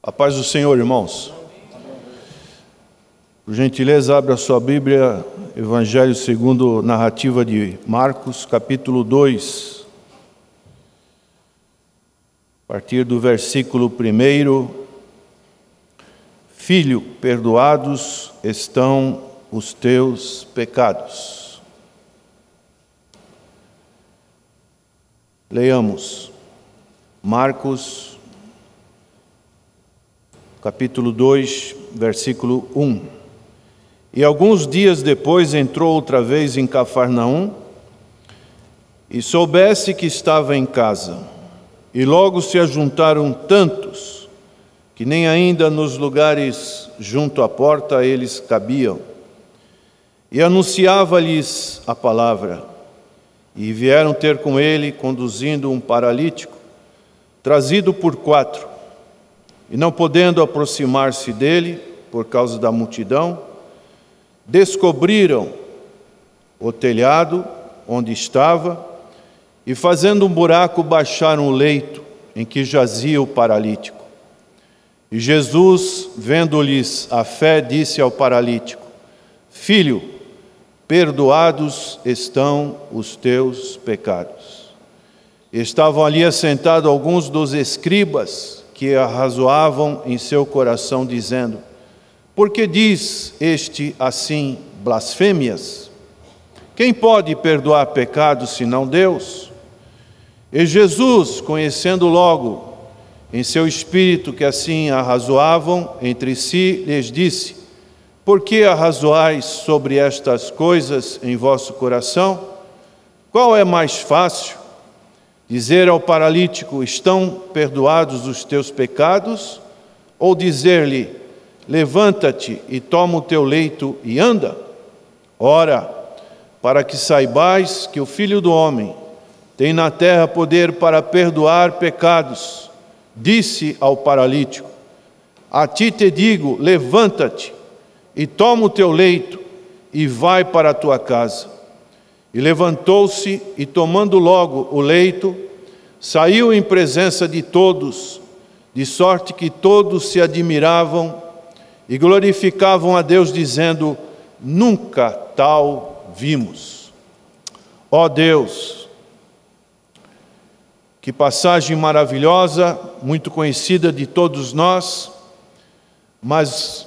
A paz do Senhor, irmãos. Por gentileza, abra a sua Bíblia, Evangelho segundo narrativa de Marcos, capítulo 2. A partir do versículo 1. Filho, perdoados estão os teus pecados. Leiamos. Marcos capítulo 2, versículo 1. E alguns dias depois entrou outra vez em Cafarnaum, e soubesse que estava em casa. E logo se ajuntaram tantos, que nem ainda nos lugares junto à porta eles cabiam. E anunciava-lhes a palavra. E vieram ter com ele, conduzindo um paralítico, trazido por 4. E não podendo aproximar-se dele, por causa da multidão, descobriram o telhado onde estava, e fazendo um buraco, baixaram o leito em que jazia o paralítico. E Jesus, vendo-lhes a fé, disse ao paralítico: Filho, perdoados estão os teus pecados. E estavam ali assentados alguns dos escribas, que arrazoavam em seu coração, dizendo: Por que diz este assim blasfêmias? Quem pode perdoar pecados senão Deus? E Jesus, conhecendo logo em seu espírito que assim arrazoavam entre si, lhes disse: Por que arrazoais sobre estas coisas em vosso coração? Qual é mais fácil? Dizer ao paralítico: estão perdoados os teus pecados? Ou dizer-lhe: levanta-te e toma o teu leito e anda? Ora, para que saibais que o Filho do Homem tem na terra poder para perdoar pecados, disse ao paralítico: a ti te digo, levanta-te e toma o teu leito e vai para a tua casa. E levantou-se e, tomando logo o leito, saiu em presença de todos, de sorte que todos se admiravam e glorificavam a Deus, dizendo: Nunca tal vimos. Ó Deus, que passagem maravilhosa, muito conhecida de todos nós, mas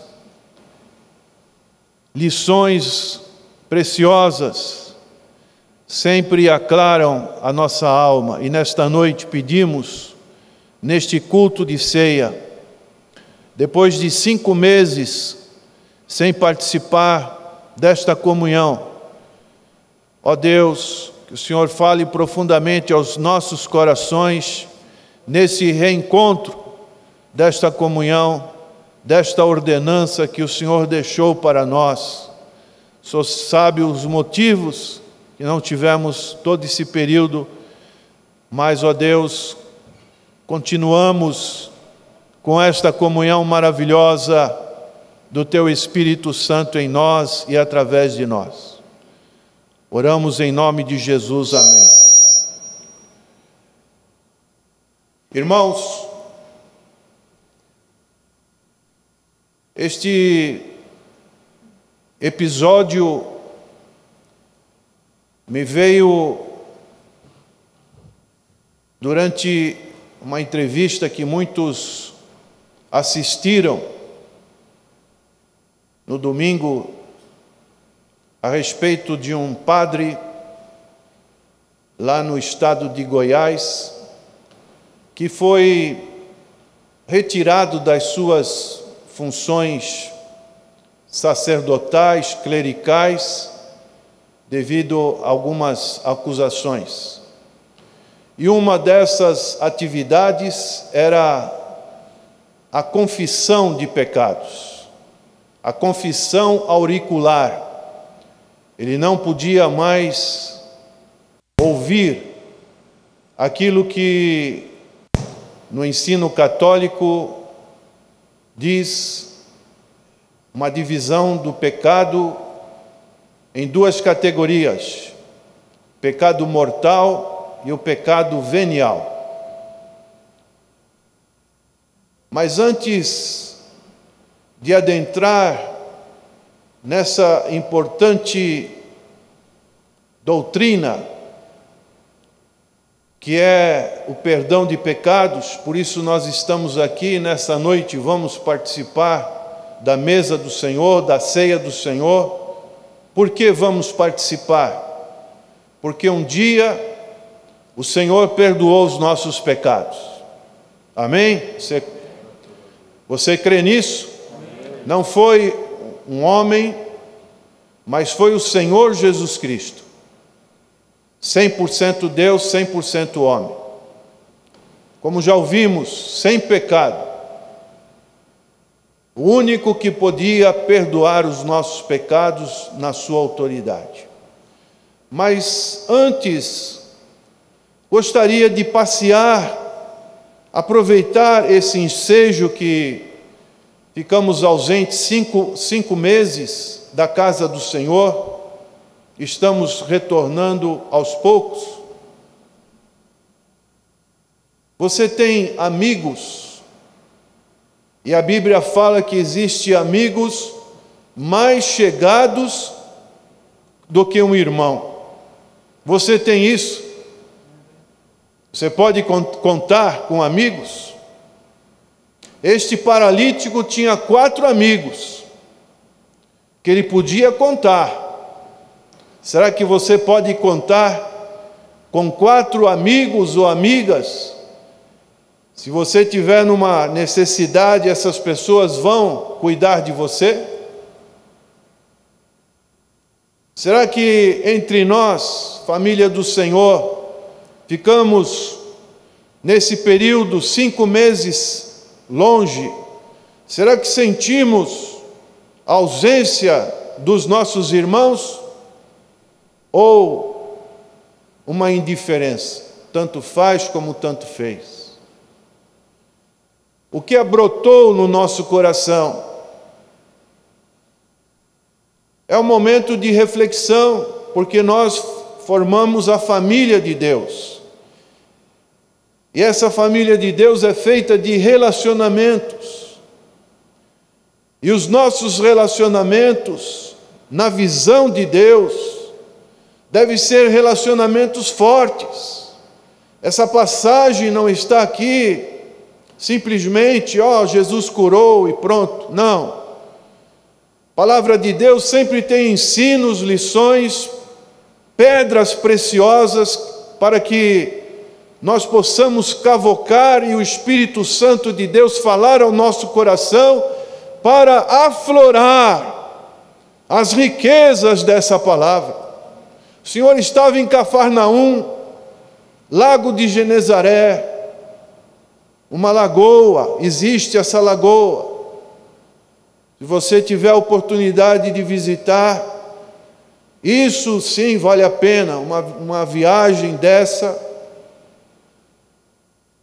lições preciosas sempre aclaram a nossa alma. E nesta noite pedimos, neste culto de ceia, depois de 5 meses sem participar desta comunhão, ó Deus, que o Senhor fale profundamente aos nossos corações nesse reencontro desta comunhão, desta ordenança que o Senhor deixou para nós. O Senhor sabe os motivos que não tivemos todo esse período, mas, ó Deus, continuamos com esta comunhão maravilhosa do Teu Espírito Santo em nós e através de nós. Oramos em nome de Jesus, amém. Irmãos, este episódio me veio durante uma entrevista que muitos assistiram no domingo a respeito de um padre lá no estado de Goiás que foi retirado das suas funções sacerdotais, clericais, devido a algumas acusações. E uma dessas atividades era a confissão de pecados, a confissão auricular. Ele não podia mais ouvir aquilo que no ensino católico diz uma divisão do pecado em 2 categorias: pecado mortal e o pecado venial. Mas antes de adentrar nessa importante doutrina, que é o perdão de pecados, por isso nós estamos aqui nessa noite, vamos participar da mesa do Senhor, da ceia do Senhor. Por que vamos participar? Porque um dia o Senhor perdoou os nossos pecados. Amém? Você crê nisso? Não foi um homem, mas foi o Senhor Jesus Cristo. 100% Deus, 100% homem. Como já ouvimos, sem pecado. O único que podia perdoar os nossos pecados na sua autoridade. Mas antes, gostaria de passear, aproveitar esse ensejo que ficamos ausentes 5 meses da casa do Senhor, estamos retornando aos poucos. Você tem amigos, e a Bíblia fala que existem amigos mais chegados do que um irmão. Você tem isso? Você pode contar com amigos? Este paralítico tinha 4 amigos que ele podia contar. Será que você pode contar com 4 amigos ou amigas? Se você tiver numa necessidade, essas pessoas vão cuidar de você? Será que entre nós, família do Senhor, ficamos nesse período 5 meses longe? Será que sentimos a ausência dos nossos irmãos? Ou uma indiferença? Tanto faz como tanto fez. O que brotou no nosso coração? É um momento de reflexão, porque nós formamos a família de Deus. E essa família de Deus é feita de relacionamentos. E os nossos relacionamentos, na visão de Deus, devem ser relacionamentos fortes. Essa passagem não está aqui simplesmente, Jesus curou e pronto. Não. A palavra de Deus sempre tem ensinos, lições, pedras preciosas para que nós possamos cavocar e o Espírito Santo de Deus falar ao nosso coração para aflorar as riquezas dessa palavra. O Senhor estava em Cafarnaum, Lago de Genezaré, uma lagoa, existe essa lagoa. Se você tiver a oportunidade de visitar, isso sim vale a pena, uma viagem dessa.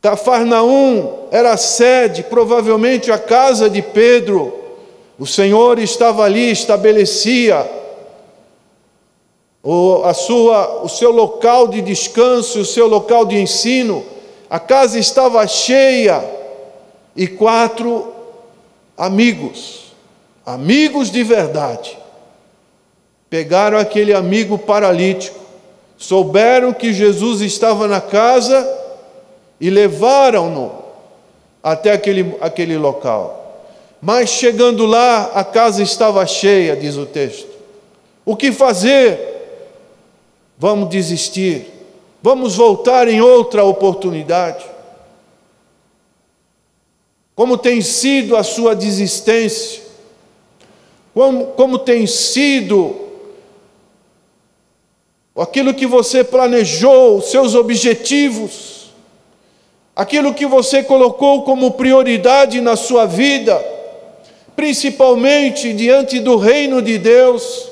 Cafarnaum era a sede, provavelmente a casa de Pedro. O Senhor estava ali, estabelecia o seu local de descanso, o seu local de ensino. A casa estava cheia e 4 amigos de verdade, pegaram aquele amigo paralítico, souberam que Jesus estava na casa e levaram-no até aquele local. Mas chegando lá, a casa estava cheia, diz o texto. O que fazer? Vamos desistir. Vamos voltar em outra oportunidade. Como tem sido a sua desistência? Como tem sido aquilo que você planejou, os seus objetivos, aquilo que você colocou como prioridade na sua vida, principalmente diante do reino de Deus?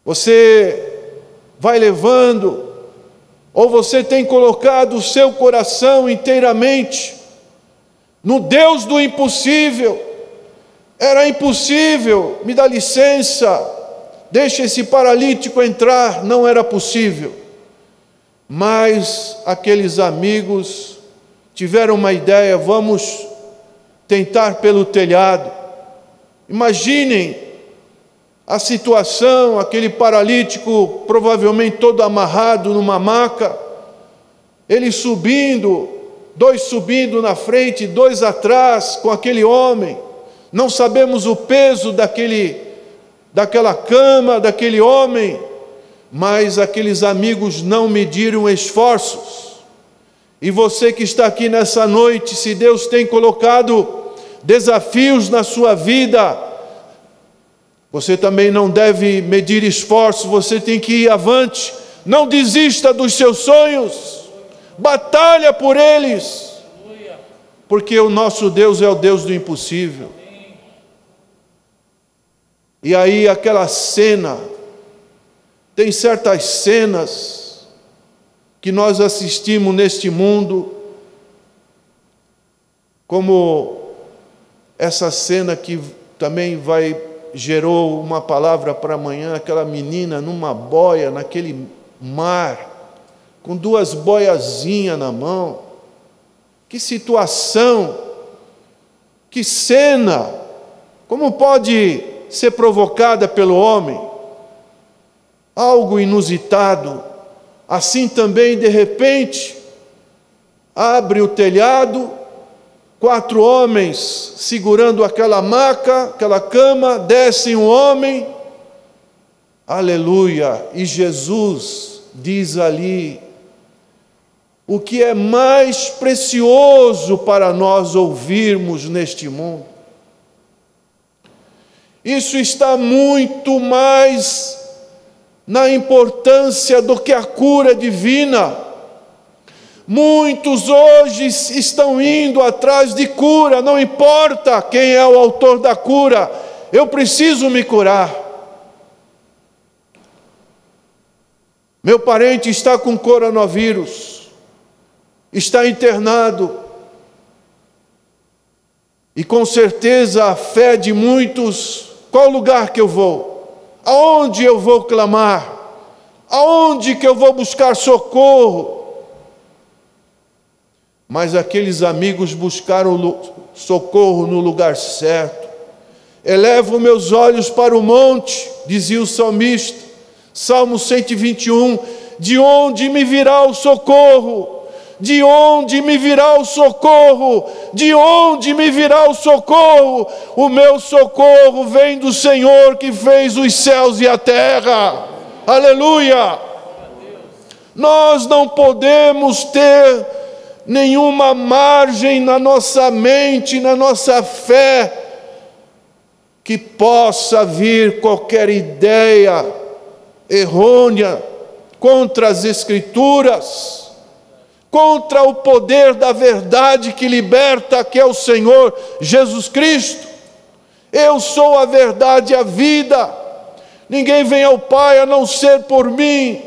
Você vai levando, ou você tem colocado o seu coração inteiramente no Deus do impossível? Era impossível, me dá licença, deixa esse paralítico entrar, não era possível. Mas aqueles amigos tiveram uma ideia: vamos tentar pelo telhado. Imaginem a situação, aquele paralítico provavelmente todo amarrado numa maca, ele subindo, 2 subindo na frente, 2 atrás, com aquele homem. Não sabemos o peso daquela cama, daquele homem, mas aqueles amigos não mediram esforços. E você que está aqui nessa noite, se Deus tem colocado desafios na sua vida, você também não deve medir esforços, você tem que ir avante. Não desista dos seus sonhos, batalha por eles, porque o nosso Deus é o Deus do impossível. E aí aquela cena, tem certas cenas que nós assistimos neste mundo, como essa cena que também gerou uma palavra para amanhã, aquela menina numa boia, naquele mar, com 2 boiazinhas na mão. Que situação, que cena, como pode ser provocada pelo homem? Algo inusitado. Assim também, de repente, abre o telhado, 4 homens segurando aquela maca, aquela cama, desce um homem, aleluia, e Jesus diz ali o que é mais precioso para nós ouvirmos neste mundo. Isso está muito mais na importância do que a cura divina. Muitos hoje estão indo atrás de cura, não importa quem é o autor da cura, eu preciso me curar. Meu parente está com coronavírus, está internado, e com certeza a fé de muitos: qual lugar que eu vou? Aonde eu vou clamar? Aonde que eu vou buscar socorro? Mas aqueles amigos buscaram socorro no lugar certo. Elevo meus olhos para o monte, dizia o salmista, Salmo 121, de onde me virá o socorro? De onde me virá o socorro? De onde me virá o socorro? O meu socorro vem do Senhor que fez os céus e a terra. Aleluia! Nós não podemos ter nenhuma margem na nossa mente, na nossa fé, que possa vir qualquer ideia errônea contra as Escrituras, contra o poder da verdade que liberta, que é o Senhor Jesus Cristo. Eu sou a verdade e a vida, ninguém vem ao Pai a não ser por mim.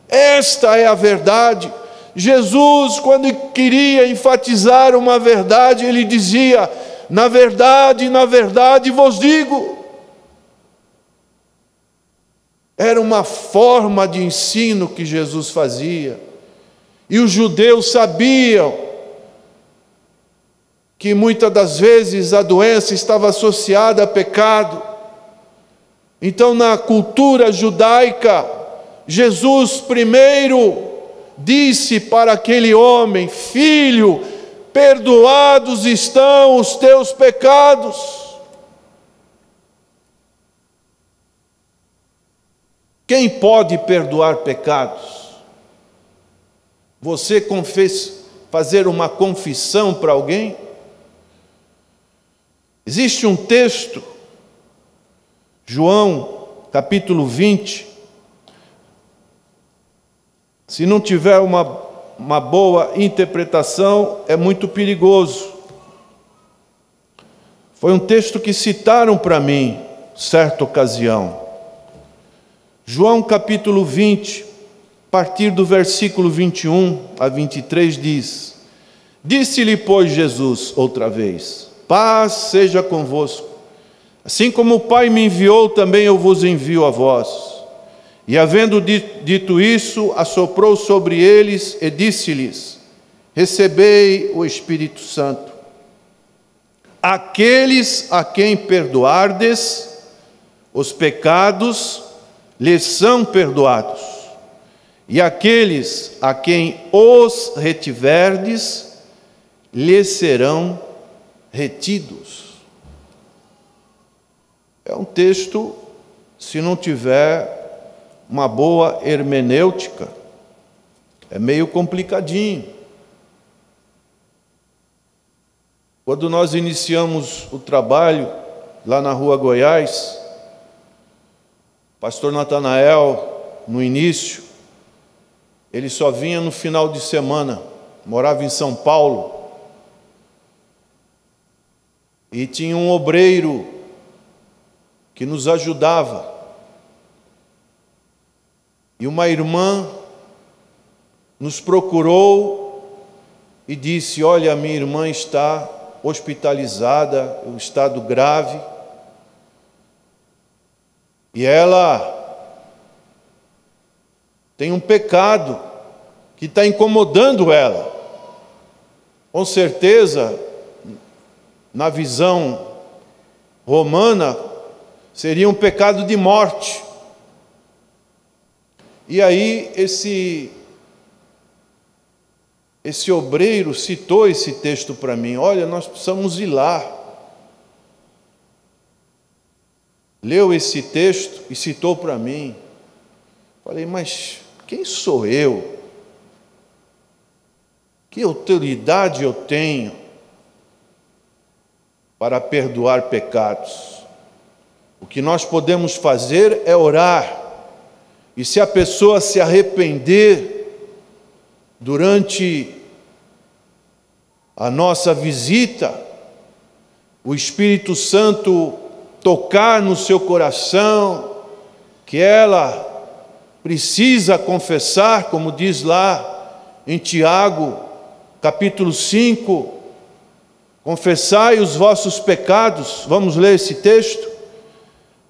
Esta é a verdade. Jesus, quando queria enfatizar uma verdade, ele dizia: na verdade vos digo. Era uma forma de ensino que Jesus fazia. E os judeus sabiam que muitas das vezes a doença estava associada a pecado. Então, na cultura judaica, Jesus primeiro disse para aquele homem: filho, perdoados estão os teus pecados. Quem pode perdoar pecados? Você fazer uma confissão para alguém? Existe um texto, João capítulo 20, se não tiver uma boa interpretação, é muito perigoso. Foi um texto que citaram para mim, certa ocasião. João capítulo 20, a partir do versículo 21 a 23 diz: disse-lhe, pois, Jesus outra vez: paz seja convosco. Assim como o Pai me enviou, também eu vos envio a vós. E havendo dito isso, assoprou sobre eles e disse-lhes: recebei o Espírito Santo. Aqueles a quem perdoardes os pecados, lhes são perdoados. E aqueles a quem os retiverdes, lhes serão retidos. É um texto, se não tiver uma boa hermenêutica, é meio complicadinho. Quando nós iniciamos o trabalho lá na Rua Goiás, pastor Natanael, no início, ele só vinha no final de semana, morava em São Paulo, e tinha um obreiro que nos ajudava. E uma irmã nos procurou e disse: olha, minha irmã está hospitalizada, em estado grave, e ela tem um pecado que está incomodando ela. Com certeza, na visão romana, seria um pecado de morte. E aí esse obreiro citou esse texto para mim: olha, nós precisamos ir lá. Leu esse texto e citou para mim. Falei: mas quem sou eu? Que autoridade eu tenho para perdoar pecados? O que nós podemos fazer é orar. E se a pessoa se arrepender durante a nossa visita, o Espírito Santo tocar no seu coração, que ela precisa confessar, como diz lá em Tiago, capítulo 5, confessai os vossos pecados. Vamos ler esse texto?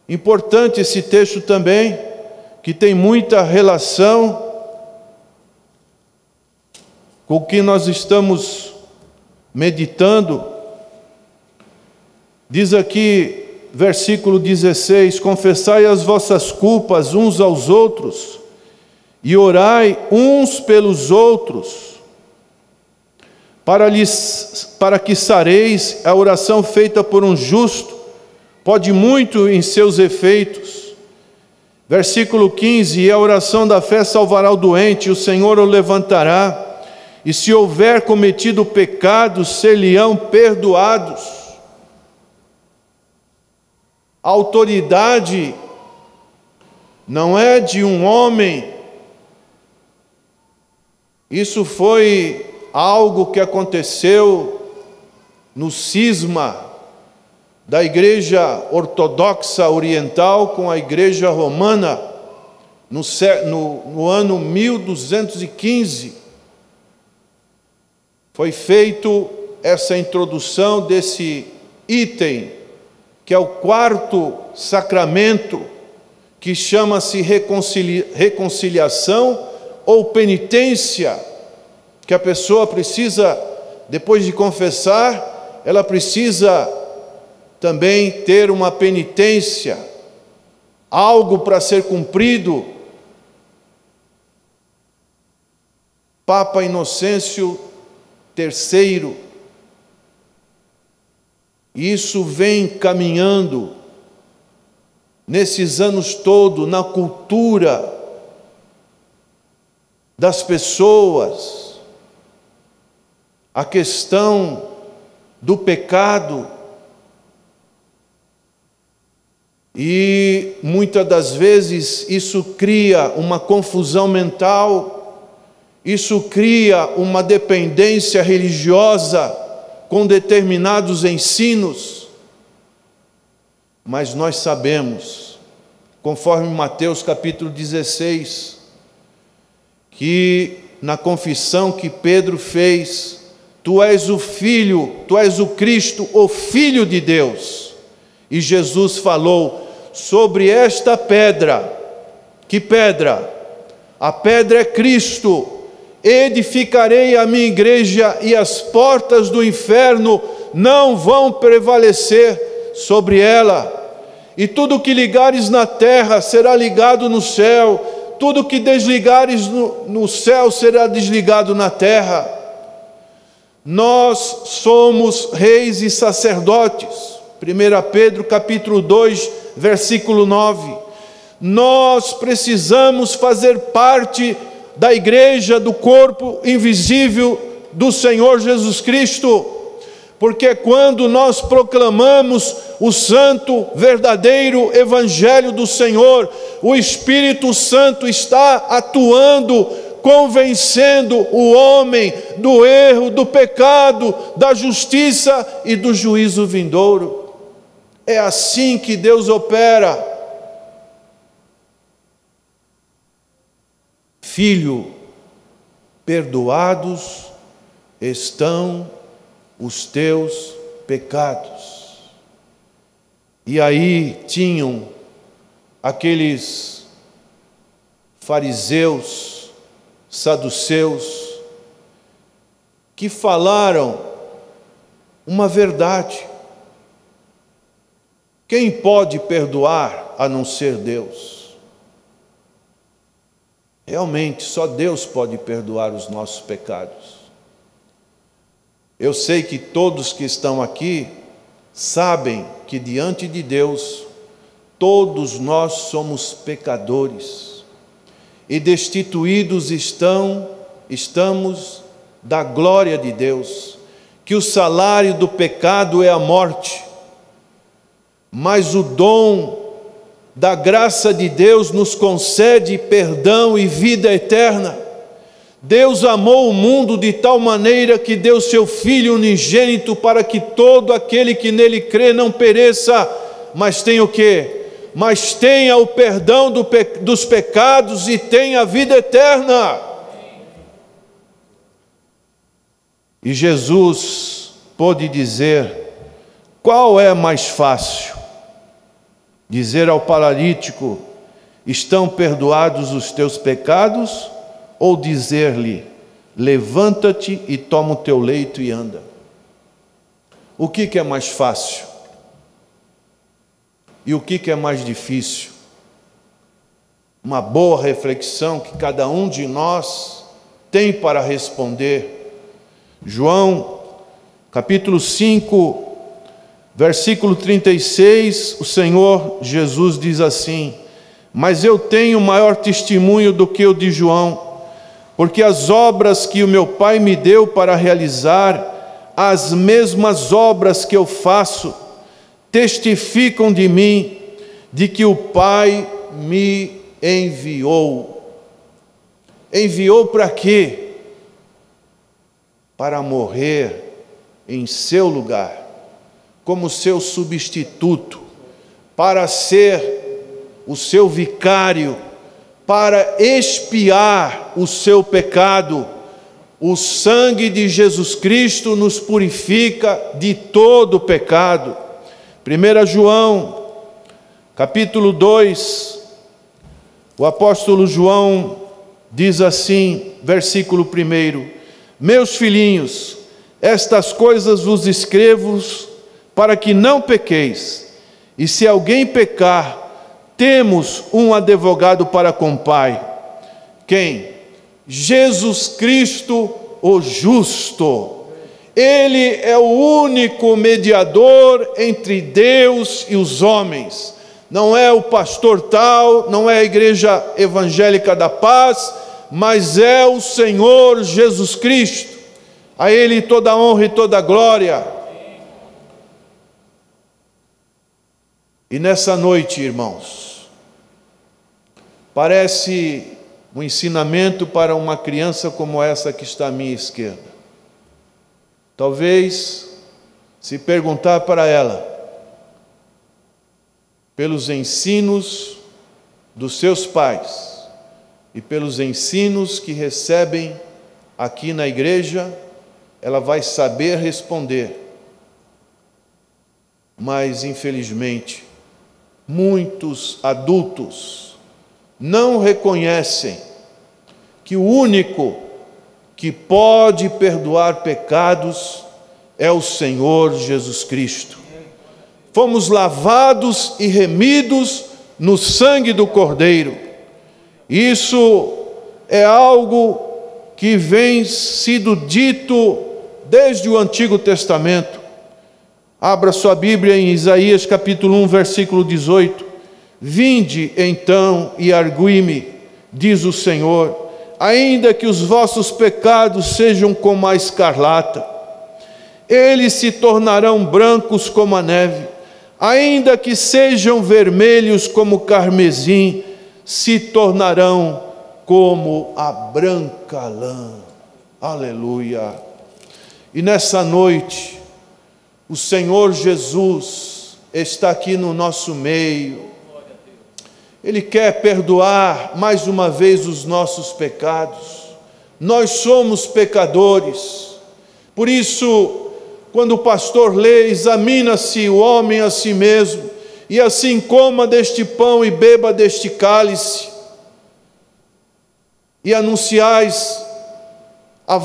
Importante esse texto também, que tem muita relação com o que nós estamos meditando. Diz aqui, versículo 16: confessai as vossas culpas uns aos outros e orai uns pelos outros, para que sareis. A oração feita por um justo pode muito em seus efeitos. Versículo 15: e a oração da fé salvará o doente, o Senhor o levantará, e se houver cometido pecados, ser-lhe-ão perdoados. A autoridade não é de um homem. Isso foi algo que aconteceu no cisma da Igreja Ortodoxa Oriental com a Igreja Romana, no ano 1215. Foi feito essa introdução desse item, que é o quarto sacramento, que chama-se reconciliação ou penitência, que a pessoa precisa, depois de confessar, ela precisa também ter uma penitência, algo para ser cumprido. Papa Inocêncio III, isso vem caminhando nesses anos todos na cultura das pessoas, a questão do pecado. E muitas das vezes isso cria uma confusão mental, isso cria uma dependência religiosa com determinados ensinos. Mas nós sabemos, conforme Mateus capítulo 16, que na confissão que Pedro fez: tu és o Filho, tu és o Cristo, o Filho de Deus. E Jesus falou: sobre esta pedra. Que pedra? A pedra é Cristo. edificarei a minha igreja e as portas do inferno não vão prevalecer sobre ela. E tudo que ligares na terra será ligado no céu, tudo que desligares no céu será desligado na terra. Nós somos reis e sacerdotes. 1 Pedro capítulo 2, versículo 9. Nós precisamos fazer parte da igreja, do corpo invisível do Senhor Jesus Cristo. Porque quando nós proclamamos o santo, verdadeiro Evangelho do Senhor, o Espírito Santo está atuando, convencendo o homem do erro, do pecado, da justiça e do juízo vindouro. É assim que Deus opera. Filho, perdoados estão os teus pecados. E aí tinham aqueles fariseus, saduceus, que falaram uma verdade. Quem pode perdoar a não ser Deus? Realmente, só Deus pode perdoar os nossos pecados. Eu sei que todos que estão aqui sabem que diante de Deus, todos nós somos pecadores e destituídos estamos da glória de Deus, que o salário do pecado é a morte, mas o dom da graça de Deus nos concede perdão e vida eterna. Deus amou o mundo de tal maneira que deu seu Filho unigênito para que todo aquele que nele crê não pereça, mas tenha o quê? Mas tenha o perdão dos pecados e tenha a vida eterna. E Jesus pôde dizer: qual é mais fácil? Dizer ao paralítico: estão perdoados os teus pecados? Ou dizer-lhe: levanta-te e toma o teu leito e anda? O que é mais fácil? E o que é mais difícil? Uma boa reflexão que cada um de nós tem para responder. João, capítulo 5, versículo 36, o Senhor Jesus diz assim: mas eu tenho maior testemunho do que o de João, porque as obras que o meu Pai me deu para realizar, as mesmas obras que eu faço, testificam de mim, de que o Pai me enviou. Enviou para quê? Para morrer em seu lugar, como seu substituto, para ser o seu vicário, para expiar o seu pecado. O sangue de Jesus Cristo nos purifica de todo pecado. 1 João, capítulo 2, o apóstolo João diz assim, versículo 1: meus filhinhos, estas coisas vos escrevo para que não pequeis. E se alguém pecar, temos um advogado para com o Pai. Quem? Jesus Cristo, o justo. Ele é o único mediador entre Deus e os homens. Não é o pastor tal, não é a Igreja Evangélica da Paz, mas é o Senhor Jesus Cristo. A Ele toda a honra e toda a glória. E nessa noite, irmãos, parece um ensinamento para uma criança como essa que está à minha esquerda. Talvez, se perguntar para ela, pelos ensinos dos seus pais e pelos ensinos que recebem aqui na igreja, ela vai saber responder. Mas, infelizmente, muitos adultos não reconhecem que o único que pode perdoar pecados é o Senhor Jesus Cristo. Fomos lavados e remidos no sangue do Cordeiro. Isso é algo que vem sido dito desde o Antigo Testamento. Abra sua Bíblia em Isaías capítulo 1, versículo 18. Vinde então e argui-me, diz o Senhor, ainda que os vossos pecados sejam como a escarlata, eles se tornarão brancos como a neve, ainda que sejam vermelhos como o carmesim, se tornarão como a branca lã. Aleluia! E nessa noite, o Senhor Jesus está aqui no nosso meio. Ele quer perdoar mais uma vez os nossos pecados. Nós somos pecadores. Por isso, quando o pastor lê, examina-se o homem a si mesmo, e assim coma deste pão e beba deste cálice, e anunciais a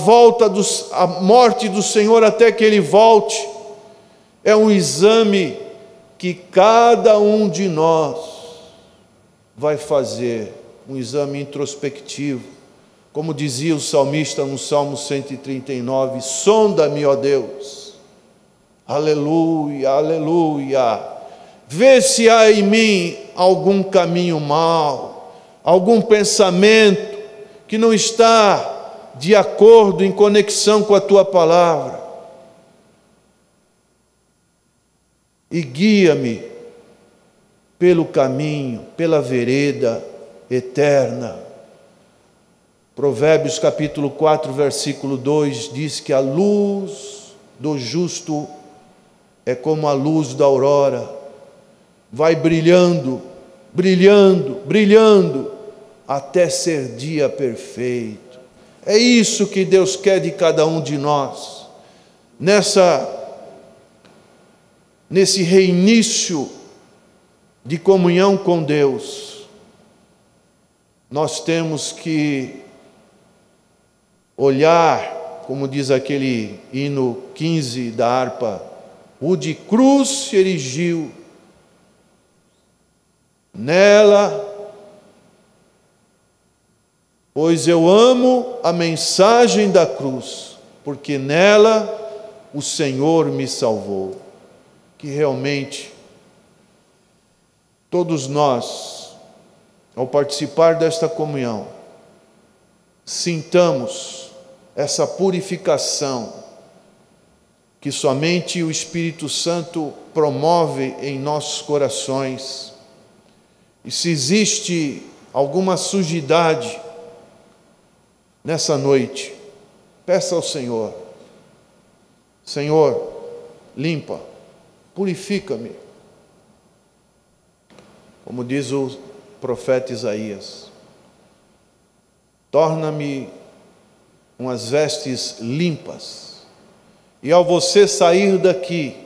morte do Senhor até que Ele volte. É um exame que cada um de nós vai fazer, um exame introspectivo. Como dizia o salmista no Salmo 139, sonda-me, ó Deus, aleluia, aleluia, vê se há em mim algum caminho mau, algum pensamento que não está de acordo, em conexão com a Tua palavra, e guia-me pelo caminho, pela vereda eterna. Provérbios capítulo 4, versículo 2 diz que a luz do justo é como a luz da aurora, vai brilhando, brilhando, brilhando, até ser dia perfeito. É isso que Deus quer de cada um de nós, nesse reinício de comunhão com Deus. Nós temos que olhar, como diz aquele hino 15 da harpa, o de cruz se erigiu, nela, pois eu amo a mensagem da cruz, porque nela o Senhor me salvou. Que realmente todos nós, ao participar desta comunhão, sintamos essa purificação que somente o Espírito Santo promove em nossos corações. E se existe alguma sujidade nessa noite, peça ao Senhor: Senhor, limpa, purifica-me. Como diz o profeta Isaías, torna-me umas vestes limpas. E ao você sair daqui,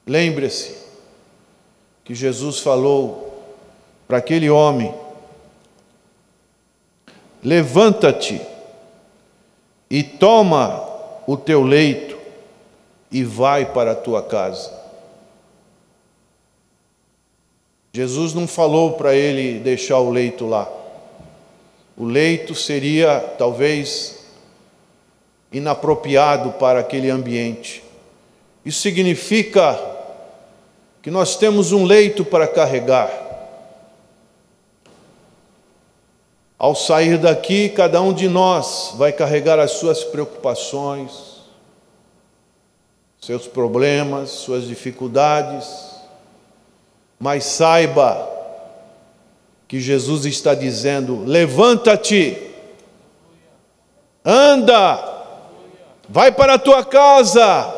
lembre-se que Jesus falou para aquele homem: levanta-te e toma o teu leito e vai para a tua casa. Jesus não falou para ele deixar o leito lá. O leito seria talvez inapropriado para aquele ambiente. Isso significa que nós temos um leito para carregar. Ao sair daqui, cada um de nós vai carregar as suas preocupações, seus problemas, suas dificuldades, mas saiba que Jesus está dizendo: levanta-te, anda, vai para a tua casa.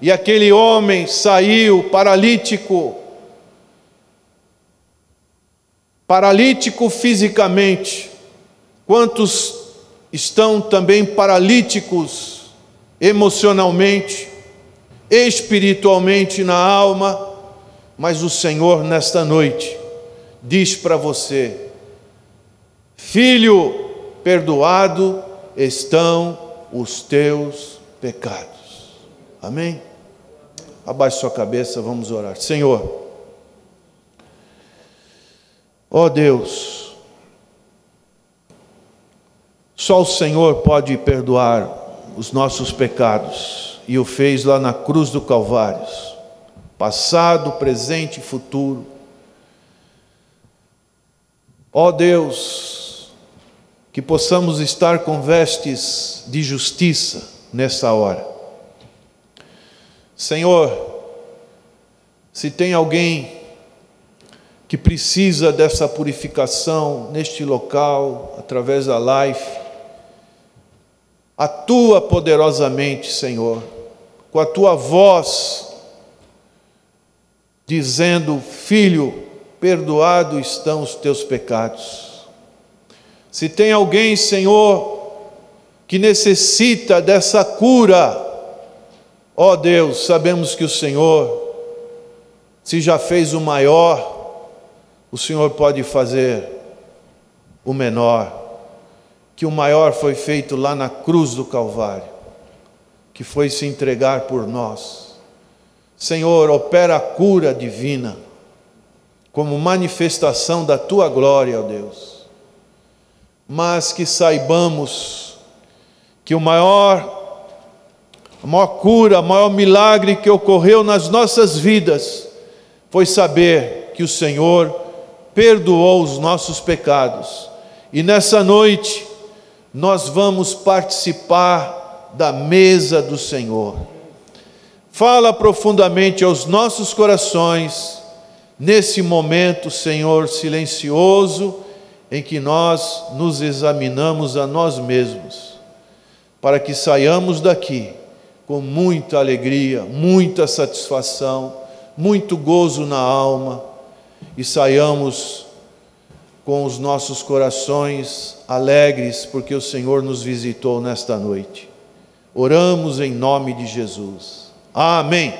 E aquele homem saiu paralítico fisicamente. Quantos estão também paralíticos emocionalmente, espiritualmente na alma? Mas o Senhor nesta noite diz para você: filho perdoado, estão os teus pecados. Amém? Abaixe sua cabeça, vamos orar. Senhor, ó Deus, só o Senhor pode perdoar os nossos pecados, e o fez lá na cruz do Calvário, passado, presente e futuro. Ó Deus, que possamos estar com vestes de justiça nessa hora. Senhor, se tem alguém que precisa dessa purificação neste local, através da live, atua poderosamente, Senhor, com a tua voz, dizendo: filho, perdoado estão os teus pecados. Se tem alguém, Senhor, que necessita dessa cura, ó Deus, sabemos que o Senhor, se já fez o maior, o Senhor pode fazer o menor, que o maior foi feito lá na cruz do Calvário, que foi se entregar por nós. Senhor, opera a cura divina, como manifestação da tua glória, ó Deus. Mas que saibamos que a maior cura, o maior milagre que ocorreu nas nossas vidas foi saber que o Senhor perdoou os nossos pecados. E nessa noite nós vamos participar da mesa do Senhor. Fala profundamente aos nossos corações nesse momento, Senhor, silencioso, em que nós nos examinamos a nós mesmos, para que saiamos daqui com muita alegria, muita satisfação, muito gozo na alma, e saiamos com os nossos corações alegres, porque o Senhor nos visitou nesta noite. Oramos em nome de Jesus. Amém.